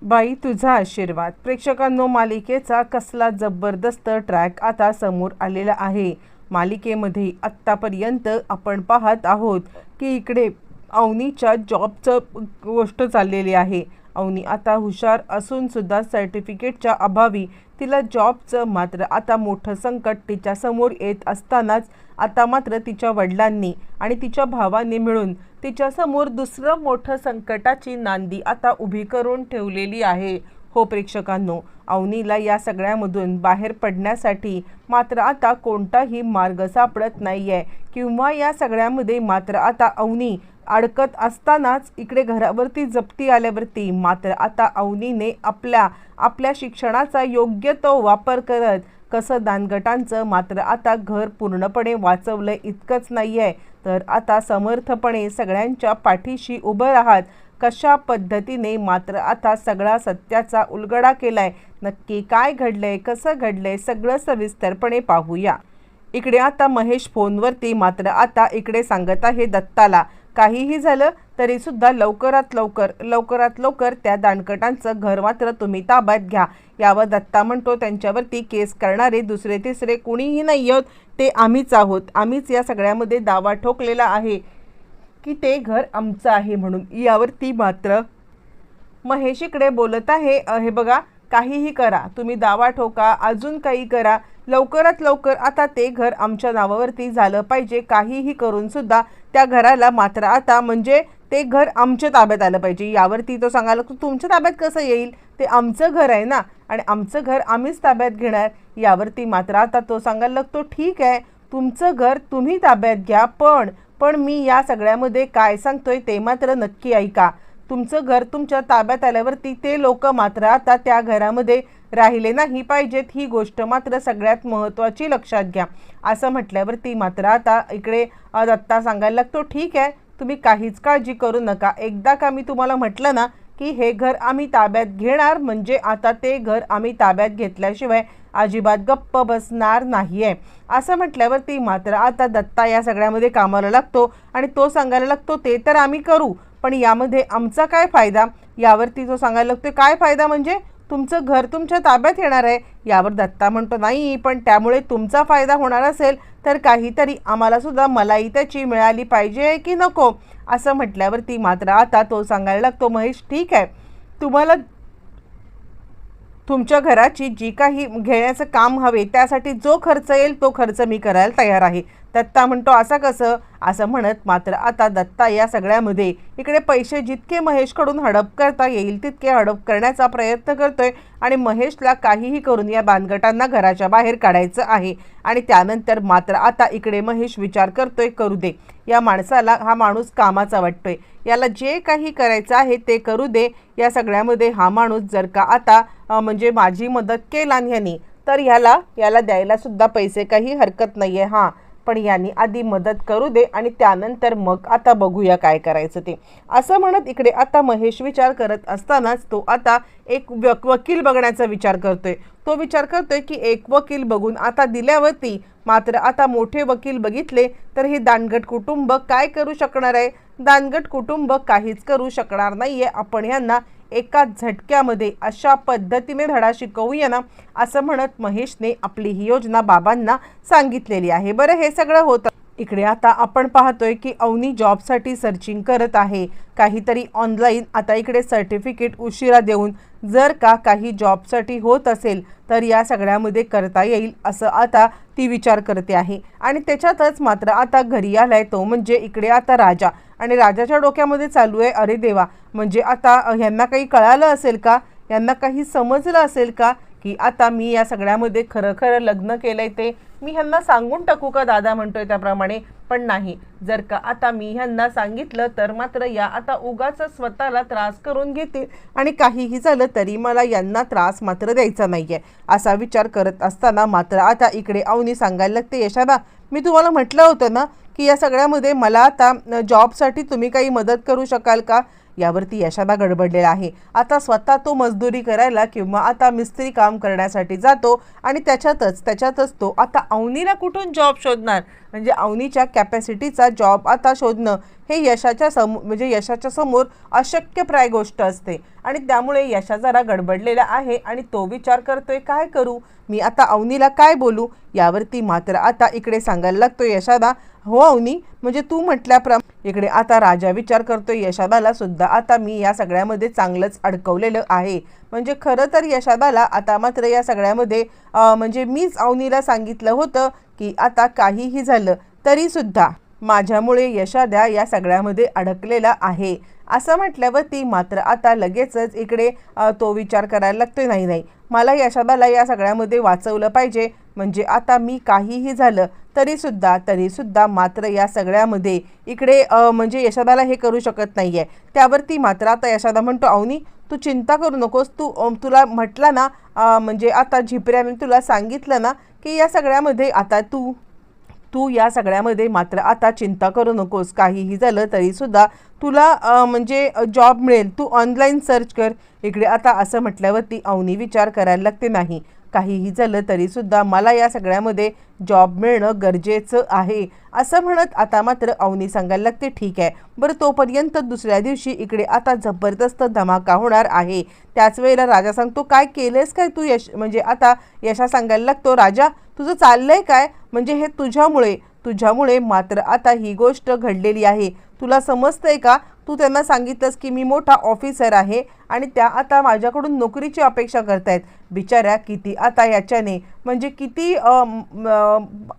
बाई तुझा आशीर्वाद. प्रेक्षकांनो, मालिकेचा कसला जबरदस्त ट्रॅक आता समोर आलेला आहे. मालिकेमध्ये आत्तापर्यंत आपण पाहत आहोत की इकडे अवनीच्या जॉबचं गोष्ट चाललेली आहे. अवनी आता हुशार असून सुद्धा सर्टिफिकेटच्या अभावी तिला जॉबचं मात्र आता मोठं संकट तिच्या समोर येत असतानाच आता मात्र तिच्या वडिलांनी आणि तिच्या भावाने मिळून तिच्यासमोर दुसरं मोठं संकटाची नांदी आता उभी करून ठेवलेली आहे. हो प्रेक्षकांनो, अवनीला या सगळ्यामधून बाहेर पडण्यासाठी मात्र आता कोणताही मार्ग सापडत नाही आहे किंवा या सगळ्यामध्ये मात्र आता अवनी अडकत असतानाच इकडे घरावरती जप्ती आल्यावरती मात्र आता अवनीने आपल्या शिक्षणाचा योग्य तो वापर करत कसं दानगटांचं मात्र आता घर पूर्णपणे वाचवलं इतकंच नाही आहे, तर आता समर्थपणे सगळ्यांच्या पाठीशी उभं राहत कशा पद्धतीने मात्र आता सगळा सत्याचा उलगडा केलाय. नक्की काय घडलंय, कसं घडलंय, सगळं सविस्तरपणे पाहूया. इकडे आता महेश फोनवरती मात्र आता इकडे सांगत आहे दत्ताला, काहीही झालं तरी सुद्धा लवकरात लवकर त्या दानकटांचं घर मात्र तुम्ही ताब्यात घ्या. यावर दत्ता म्हणतो, त्यांच्यावरती केस करणारे दुसरे तिसरे कुणीही नाही आहोत, ते आम्हीच आहोत. आम्हीच या सगळ्यामध्ये दावा ठोकलेला आहे की ते घर आमचं आहे म्हणून. यावरती मात्र महेश इकडे बोलत आहे, हे बघा, काहीही करा, तुम्ही दावा ठोका, अजून काही करा, लवकरात लवकर आता ते घर आमच्या नावावरती झालं पाहिजे. काहीही करून सुद्धा त्या घराला मात्र आता म्हणजे ते घर आमच्या ताब्यात आलं पाहिजे. यावरती तो सांगायला लागतो, तुमच्या ताब्यात कसं येईल, ते आमचं घर आहे ना आणि आमचं घर आम्हीच ताब्यात घेणार. यावरती मात्र आता तो सांगायला लागतो, ठीक आहे, तुमचं घर तुम्ही ताब्यात घ्या, पण मी या सगळ्यामध्ये काय सांगतोय ते मात्र नक्की ऐका. तुमचं घर तुमच्या ताब्यात आल्यावरती ते लोक मात्र आता त्या घरामध्ये राहिले नाही पाहिजेत, ही गोष्ट मात्र सगळ्यात महत्त्वाची लक्षात घ्या. असं म्हटल्यावरती मात्र आता इकडे दत्ता सांगायला लागतो, ठीक आहे, तुम्ही काहीच काळजी करू नका. एकदा का मी तुम्हाला म्हटलं ना की हे घर आम्ही ताब्यात घेणार म्हणजे आता ते घर आम्ही ताब्यात घेतल्याशिवाय अजिबात गप्प बसणार नाही आहे. असं म्हटल्यावरती मात्र आता दत्ता या सगळ्यामध्ये कामाला लागतो आणि तो सांगायला लागतो, ते तर आम्ही करू, पण यामध्ये आमचा काय फायदा. यावरती तो सांगायला लागतो, काय फायदा म्हणजे तुमचं घर तुमच्या ताब्यात येणार आहे. यावर दत्ता म्हणतो, नाही, पण त्यामुळे तुमचा फायदा होणार असेल तर काहीतरी आम्हाला सुद्धा मलाई त्याची मिळाली पाहिजे की नको. असं म्हटल्यावरती मात्र आता तो सांगायला लागतो, महेश, ठीक आहे, तुम्हाला तुमच्या घराची जी काही घेण्याचं काम हवे त्यासाठी जो खर्च येईल तो खर्च मी करायला तयार आहे. दत्ता म्हणतो, असं कसं. असं म्हणत मात्र आता दत्ता या सगळ्यामध्ये इकडे पैसे जितके महेशकडून हडप करता येईल तितके हडप करण्याचा प्रयत्न करतोय आणि महेशला काहीही करून या बानगटांना घराच्या बाहेर काढायचं आहे. आणि त्यानंतर मात्र आता इकडे महेश विचार करतोय, करू दे, या माणसाला हा माणूस कामाचा वाटतोय, याला जे काही करायचं आहे ते करू दे. या सगळ्यामध्ये हा माणूस जर का आता म्हणजे माझी मदत केला ह्यानी तर याला द्यायला सुद्धा पैसे काही हरकत नाही आहे. हां, पण यांनी आधी मदत करू दे आणि त्यानंतर मग आता बघूया काय करायचं ते. असं म्हणत इकडे आता महेश विचार करत असतानाच तो आता एक वकील बघण्याचा विचार करतोय. तो विचार करतोय की एक वकील बघून आता दिल्यावरती मात्र आता मोठे वकील बघितले तर हे दानगट कुटुंब काय करू शकणार आहे. दानगट कुटुंब काहीच करू शकणार नाही आहे. आपण यांना एका झटक्यामध्ये अशा पद्धतीने धडा शिकवूया ना, असं म्हणत महेशने आपली ही योजना बाबांना सांगितलेली आहे. बरं, हे सगळं होतं. इकडे आता आपण पाहतोय की अवनी जॉबसाठी सर्चिंग करत आहे. काहीतरी ऑनलाईन आता इकडे सर्टिफिकेट उशिरा देऊन जर का काही जॉबसाठी होत असेल तर या सगळ्यामध्ये करता येईल असं आता ती विचार करते आहे. आणि त्याच्यातच मात्र आता घरी आलाय तो म्हणजे इकडे आता राजा. आणि राजाच्या डोक्यामध्ये चालू आहे, अरे देवा, म्हणजे आता ह्यांना काही कळालं असेल का, यांना काही समजलं असेल का की आता मी या सगळ्यामध्ये खरं लग्न केलंय ते मी ह्यांना सांगून टाकू का. दादा म्हणतोय त्याप्रमाणे, पण नाही, जर का आता मी ह्यांना सांगितलं तर मात्र या आता उगाच स्वतःला त्रास करून घेतील आणि काहीही झालं तरी मला यांना त्रास मात्र द्यायचा नाहीये. असा विचार करत असताना मात्र आता इकडे अवनी सांगायला लागते, यशादा, मी तुम्हाला म्हटलं होतं ना की या सगळ्यामध्ये मला आता जॉबसाठी तुम्ही काही मदत करू शकाल का. यावरती यशादा गडबडलेला आहे. आता स्वतः तो मजदुरी करायला किंवा आता मिस्त्री काम करण्यासाठी जातो आणि त्याच्यातच तो आता अवनीला कुठून जॉब शोधणार. म्हणजे अवनीच्या कॅपॅसिटीचा जॉब आता शोधणं हे यशाच्या समोर अशक्यप्राय गोष्ट असते आणि त्यामुळे यशा जरा गडबडलेला आहे आणि तो विचार करतोय काय करू मी आता अवनीला काय बोलू। यावरती मात्र आता इकडे सांगायला लागतो यशादा, हो अवनी म्हणजे तू म्हटल्याप्रमाणे इकडे आता राजा विचार करतोय यशादाला सुद्धा आता मी या सगळ्यामध्ये चांगलंच अडकवलेलं आहे। म्हणजे खरं तर यशादाला आता मात्र या सगळ्यामध्ये म्हणजे मीच अवनीला सांगितलं होतं की आता काहीही झालं तरी सुद्धा माझ्यामुळे यशादा या सगळ्यामध्ये अडकलेला आहे असं म्हटल्यावरती मात्र आता लगेचच इकडे तो विचार करायला लागतोय नाही मला यशादाला या सगळ्यामध्ये वाचवलं पाहिजे। म्हणजे आता मी काहीही झालं तरी सुद्धा मात्र या सगळ्यामध्ये इकडे म्हणजे यशादाला हे करू शकत नाहीये। त्यावरती मात्र आता यशादा म्हणतो अवनी तू चिंता करू नकोस, तुला म्हटलं ना म्हणजे आता झिपऱ्याने तुला सांगितलं ना की या सगळ्यामध्ये आता तू या सगळ्यामध्ये मात्र आता चिंता करू नकोस, काहीही झालं तरी सुद्धा तुला म्हणजे जॉब मिळेल, तू ऑनलाईन सर्च कर। इकडे आता असं म्हटल्यावरती अवनी विचार करायला लागते नाही काहीही झालं तरी सुद्धा मला या सगळ्यामध्ये जॉब मिळणं गरजेचं आहे असं म्हणत आता मात्र अवनी सांगायला लागते ठीक आहे बरं। तोपर्यंत दुसऱ्या दिवशी इकडे आता जबरदस्त धमाका होणार आहे। त्याच वेळेला राजा सांगतो काय केलंस काय तू म्हणजे आता यशा सांगायला लागतो राजा तुझं चाललंय काय, म्हणजे हे तुझ्यामुळे मात्र आता ही गोष्ट घडलेली आहे, तुला समजतंय का। तू त्यांना सांगितलंस की मी मोठा ऑफिसर आहे आणि त्या आता माझ्याकडून नोकरीची अपेक्षा करतायत। बिचाऱ्या किती आता याच्याने म्हणजे किती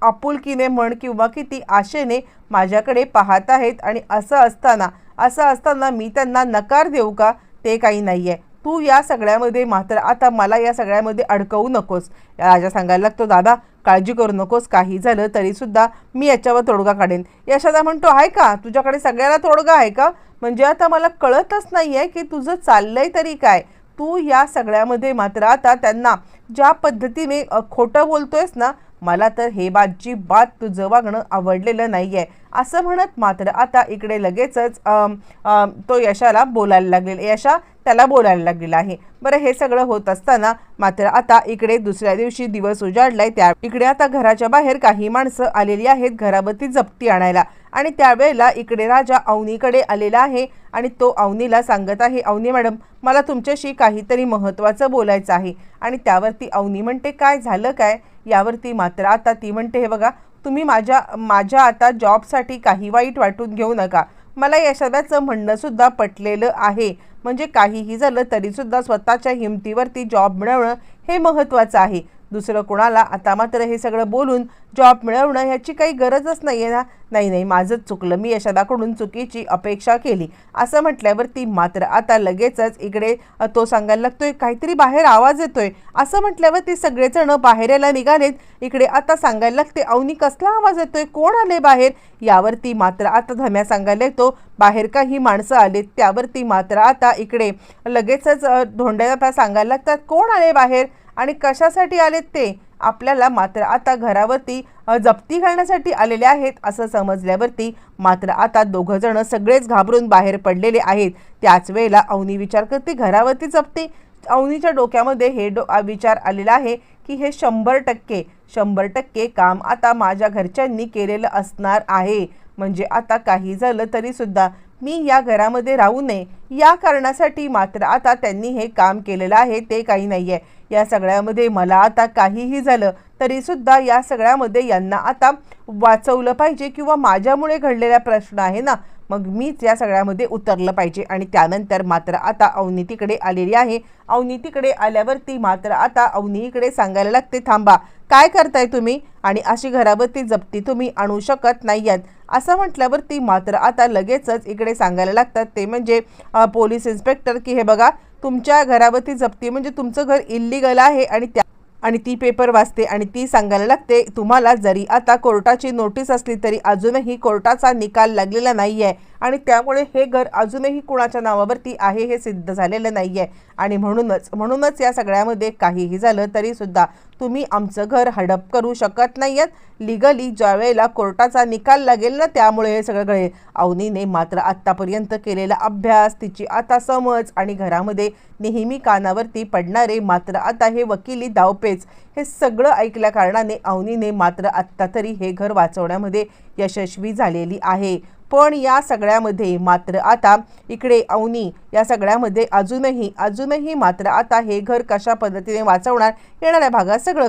आपुलकीने म्हण किंवा किती आशेने माझ्याकडे पाहत आहेत आणि असं असताना मी त्यांना नकार देऊ का, ते काही नाहीये। तू या सगळ्यामध्ये मात्र आता मला या सगळ्यामध्ये अडकवू नकोस। राजा सांगायला लागतो दादा काळजी करू नकोस, काही झालं तरी सुद्धा मी याच्यावर तोडगा काढेन। यशादा म्हणतो आहे का तुझ्याकडे सगळ्याला तोडगा आहे का, म्हणजे आता मला कळतच नाहीये की तुझं चाललंय तरी काय। तू या सगळ्यामध्ये मात्र आता त्यांना ज्या पद्धतीने खोटं बोलतोयस ना मला तर हे बात तुझं वागणं आवडलेलं नाहीये असं म्हणत मात्र आता इकडे लगेचच तो यशा त्याला बोलायला लागलेला आहे। बरं हे सगळं होत असताना मात्र आता इकडे दुसऱ्या दिवशी दिवस उजाडलाय। त्या इकडे आता घराच्या बाहेर काही माणसं आलेली आहेत घरावरती जप्ती आणायला आणि त्यावेळेला इकडे राजा अवनीकडे आलेला आहे आणि तो अवनीला सांगत आहे अवनी मॅडम मला तुमच्याशी काहीतरी महत्त्वाचं बोलायचं आहे। आणि त्यावरती अवनी म्हणते काय झालं काय। यावरती मात्र आता ती म्हणते हे बघा तुम्ही माझ्या आता जॉबसाठी काही वाईट वाटून घेऊ नका, मला यशादाचं म्हणणं सुद्धा पटलेलं आहे। म्हणजे काहीही झालं तरी सुद्धा स्वतःच्या हिमतीवरती जॉब मिळवणं हे महत्त्वाचं आहे, दुसरं कोणाला आता मात्र हे सगळं बोलून जॉब मिळवणं ह्याची काही गरजच नाहीये ना। नाही माझंच चुकलं, मी यशादाकडून चुकीची अपेक्षा केली असं म्हटल्यावरती मात्र आता लगेचच इकडे तो सांगायला लागतोय काहीतरी बाहेर आवाज येतोय असं म्हटल्यावरती सगळेजण बाहेर यायला निघालेत। इकडे आता सांगायला लागते अवनी कसला आवाज येतोय, कोण आले बाहेर। यावरती मात्र आता धम्या सांगायला येतो बाहेर काही माणसं आलेत। त्यावरती मात्र आता इकडे लगेचच धोंड्या सांगायला लागतात कोण आले बाहेर आणि कशासाठी आलेत ते। आपल्याला मात्र आता घरावरती जप्ती घालण्यासाठी आलेले आहेत असं समजल्यावरती मात्र आता दोघं जण सगळेच घाबरून बाहेर पडलेले आहेत। त्याच वेळेला अवनी विचार करते घरावरती जप्ती। अवनीच्या डोक्यामध्ये हे विचार आलेला आहे की हे 100% काम आता माझ्या घरच्यांनी केलेलं असणार आहे। म्हणजे आता काही झालं तरी सुद्धा मी या घरामध्ये राहू नये या कारणासाठी मात्र आता त्यांनी हे काम केलेलं आहे, ते काही नाहीये। या सगळ्यामध्ये मला आता काहीही झालं तरी सुद्धा या सगळ्यामध्ये यांना आता वाचवलं पाहिजे किंवा माझ्यामुळे घडलेला प्रश्न आहे ना, मग मीच या सगळ्यामध्ये उतरलं पाहिजे। आणि त्यानंतर मात्र आता अवनी तिकडे आलेली आहे। अवनी तिकडे आल्यावरती मात्र आता अवनी इकडे सांगायला लागते थांबा काय करताय तुम्ही आणि अशी घरावरती जप्ती तुम्ही आणू शकत नाहीयेत असं म्हटल्यावरती मात्र आता लगेचच इकडे सांगायला लागतात ते म्हणजे पोलीस इन्स्पेक्टर की हे बघा तुमच्या घरावरती जप्ती म्हणजे तुमचं घर इल्लीगल आहे आणि ती पेपर वाचते आणि ती सांगायला लागते तुम्हाला जरी आता कोर्टाची नोटीस असली तरी अजूनही कोर्टाचा निकाल लागलेला नाहीये आणि त्यामुळे हे घर अजूनही कुणाच्या नावावरती आहे हे सिद्ध झालेलं नाही आहे आणि म्हणूनच या सगळ्यामध्ये काहीही झालं तरी सुद्धा तुम्ही आमचं घर हडप करू शकत नाहीयेत. लिगली ज्या वेळेला कोर्टाचा निकाल लागेल ना त्यामुळे हे सगळं घडेल. अवनीने मात्र आत्तापर्यंत केलेला अभ्यास, तिची आता समज आणि घरामध्ये नेहमी कानावरती पडणारे मात्र आता हे वकिली धावपेच हे सगळं ऐकल्या कारणाने अवनीने मात्र आत्ता तरी हे घर वाचवण्यामध्ये यशस्वी झालेली आहे. पण या सगळ्यामध्ये मात्र आता इकडे अवनी या सगळ्यामध्ये अजूनही मात्र आता हे घर कशा पद्धतीने वाचवणार येणाऱ्या भागात सगळं